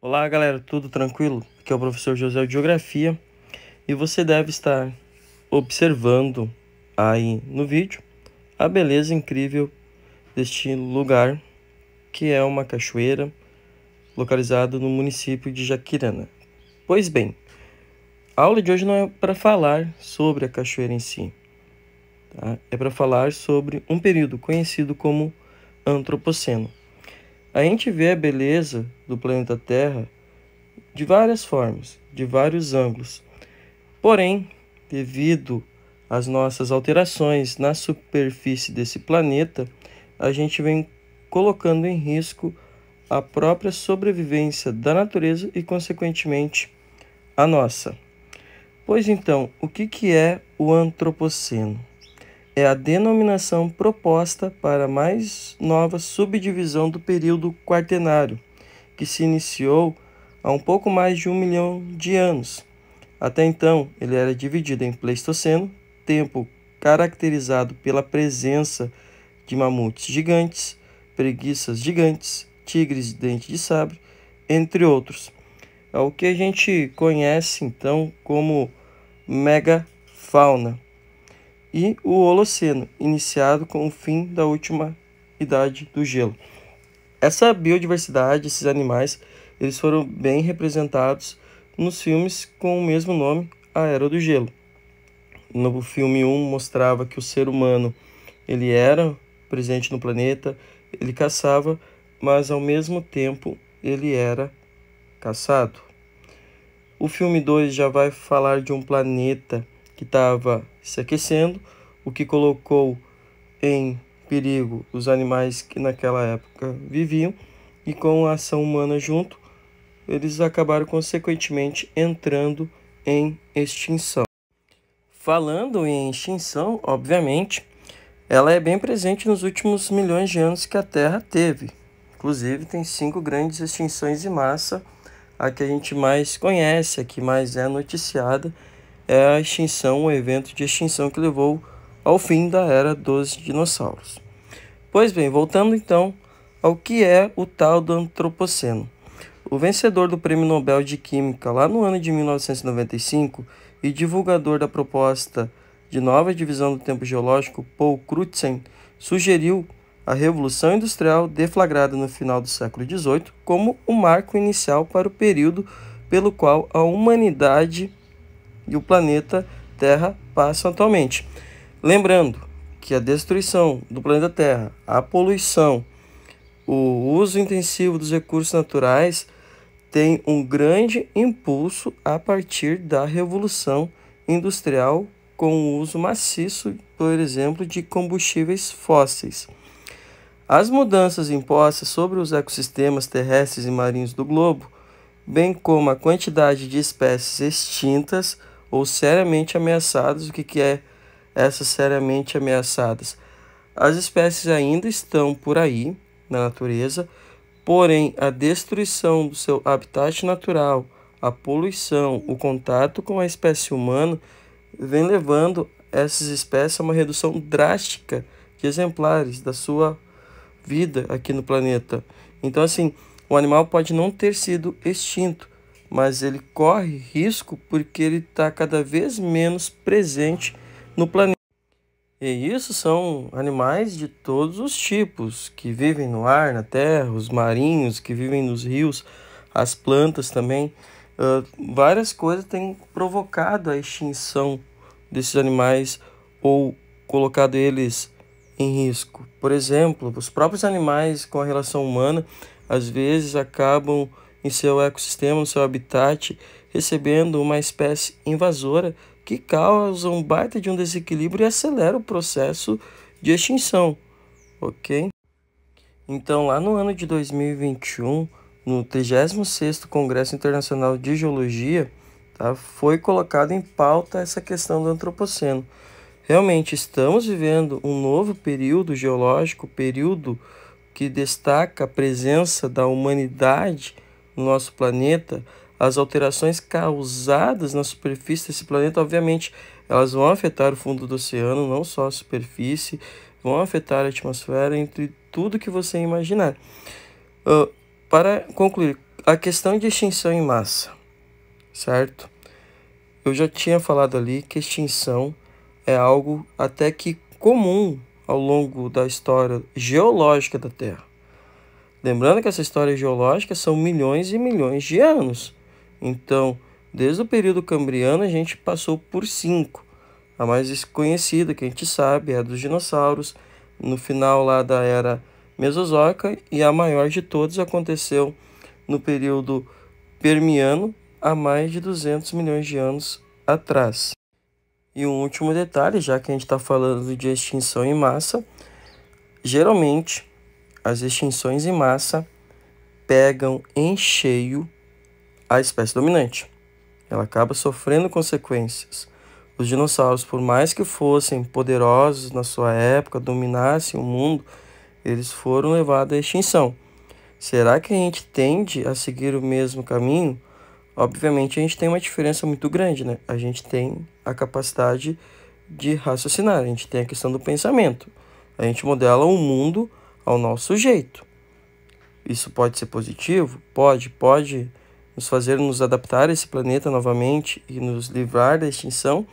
Olá, galera, tudo tranquilo? Aqui é o professor José de Geografia e você deve estar observando aí no vídeo a beleza incrível deste lugar, que é uma cachoeira localizada no município de Jaquirana. Pois bem, a aula de hoje não é para falar sobre a cachoeira em si, tá? É para falar sobre um período conhecido como Antropoceno. A gente vê a beleza do planeta Terra de várias formas, de vários ângulos. Porém, devido às nossas alterações na superfície desse planeta, a gente vem colocando em risco a própria sobrevivência da natureza e, consequentemente, a nossa. Pois então, o que é o Antropoceno? É a denominação proposta para a mais nova subdivisão do período quaternário, que se iniciou há um pouco mais de 1 milhão de anos. Até então, ele era dividido em Pleistoceno, tempo caracterizado pela presença de mamutes gigantes, preguiças gigantes, tigres de dente de sabre, entre outros. É o que a gente conhece então como megafauna. E o Holoceno, iniciado com o fim da última idade do gelo. Essa biodiversidade, esses animais, eles foram bem representados nos filmes com o mesmo nome, A Era do Gelo. No filme 1 mostrava que o ser humano ele era presente no planeta, ele caçava, mas ao mesmo tempo ele era caçado. O filme 2 já vai falar de um planeta que estava se aquecendo, o que colocou em perigo os animais que naquela época viviam, e com a ação humana junto, eles acabaram consequentemente entrando em extinção. Falando em extinção, obviamente, ela é bem presente nos últimos milhões de anos que a Terra teve. Inclusive, tem 5 grandes extinções em massa. A que a gente mais conhece, a que mais é noticiada, é a extinção, o evento de extinção que levou ao fim da era dos dinossauros. Pois bem, voltando então ao que é o tal do Antropoceno. O vencedor do Prêmio Nobel de Química lá no ano de 1995 e divulgador da proposta de nova divisão do tempo geológico, Paul Crutzen, sugeriu a Revolução Industrial deflagrada no final do século XVIII como o marco inicial para o período pelo qual a humanidade e o planeta Terra passam atualmente. Lembrando que a destruição do planeta Terra, a poluição, o uso intensivo dos recursos naturais tem um grande impulso a partir da Revolução Industrial com o uso maciço, por exemplo, de combustíveis fósseis. As mudanças impostas sobre os ecossistemas terrestres e marinhos do globo, bem como a quantidade de espécies extintas ou seriamente ameaçadas. O que é essas seriamente ameaçadas? As espécies ainda estão por aí na natureza, porém a destruição do seu habitat natural, a poluição, o contato com a espécie humana vem levando essas espécies a uma redução drástica de exemplares da sua vida aqui no planeta. Então, assim, o animal pode não ter sido extinto, mas ele corre risco porque ele está cada vez menos presente no planeta. E isso são animais de todos os tipos, que vivem no ar, na terra, os marinhos, que vivem nos rios, as plantas também. Várias coisas têm provocado a extinção desses animais ou colocado eles em risco. Por exemplo, os próprios animais com a relação humana, às vezes acabam em seu ecossistema, no seu habitat, recebendo uma espécie invasora que causa um baita de um desequilíbrio e acelera o processo de extinção, ok? Então, lá no ano de 2021, no 36º Congresso Internacional de Geologia, tá, foi colocado em pauta essa questão do antropoceno. Realmente estamos vivendo um novo período geológico, período que destaca a presença da humanidade no nosso planeta. As alterações causadas na superfície desse planeta, obviamente, elas vão afetar o fundo do oceano, não só a superfície, vão afetar a atmosfera, entre tudo que você imaginar. Para concluir, A questão de extinção em massa, certo? Eu já tinha falado ali que extinção é algo até que comum ao longo da história geológica da Terra. Lembrando que essa história geológica são milhões e milhões de anos. Então, desde o período cambriano, a gente passou por 5. A mais conhecida, que a gente sabe, é a dos dinossauros, no final lá da era Mesozoica, e a maior de todas aconteceu no período Permiano, há mais de 200 milhões de anos atrás. E um último detalhe, já que a gente está falando de extinção em massa, geralmente as extinções em massa pegam em cheio a espécie dominante. Ela acaba sofrendo consequências. Os dinossauros, por mais que fossem poderosos na sua época, dominassem o mundo, eles foram levados à extinção. Será que a gente tende a seguir o mesmo caminho? Obviamente a gente tem uma diferença muito grande, né? A gente tem a capacidade de raciocinar, a gente tem a questão do pensamento. A gente modela o mundo ao nosso jeito. Isso pode ser positivo? Pode nos fazer nos adaptar a esse planeta novamente e nos livrar da extinção,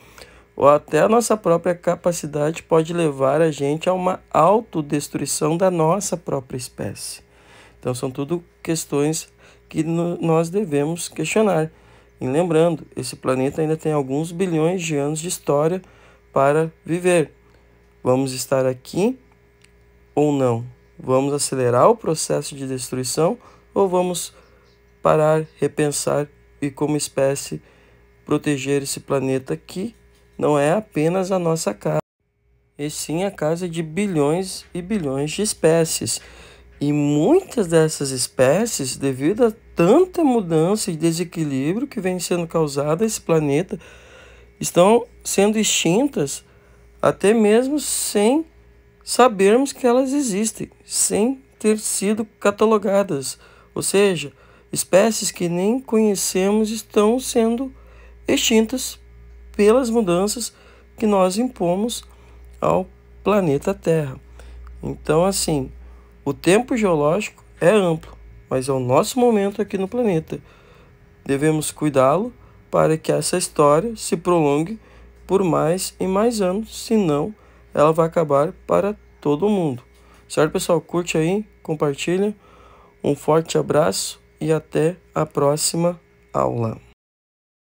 ou até a nossa própria capacidade pode levar a gente a uma autodestruição da nossa própria espécie. Então são tudo questões que nós devemos questionar. E lembrando, esse planeta ainda tem alguns bilhões de anos de história para viver. Vamos estar aqui ou não? Vamos acelerar o processo de destruição ou vamos parar, repensar e, como espécie, proteger esse planeta que não é apenas a nossa casa, e sim a casa de bilhões e bilhões de espécies. E muitas dessas espécies, devido a tanta mudança e desequilíbrio que vem sendo causado a esse planeta, estão sendo extintas até mesmo sem sabermos que elas existem, sem ter sido catalogadas. Ou seja, espécies que nem conhecemos estão sendo extintas pelas mudanças que nós impomos ao planeta Terra. Então, assim, o tempo geológico é amplo, mas é o nosso momento aqui no planeta. Devemos cuidá-lo para que essa história se prolongue por mais e mais anos, senão ela vai acabar para todo mundo. Certo, pessoal? Curte aí, compartilha. Um forte abraço e até a próxima aula.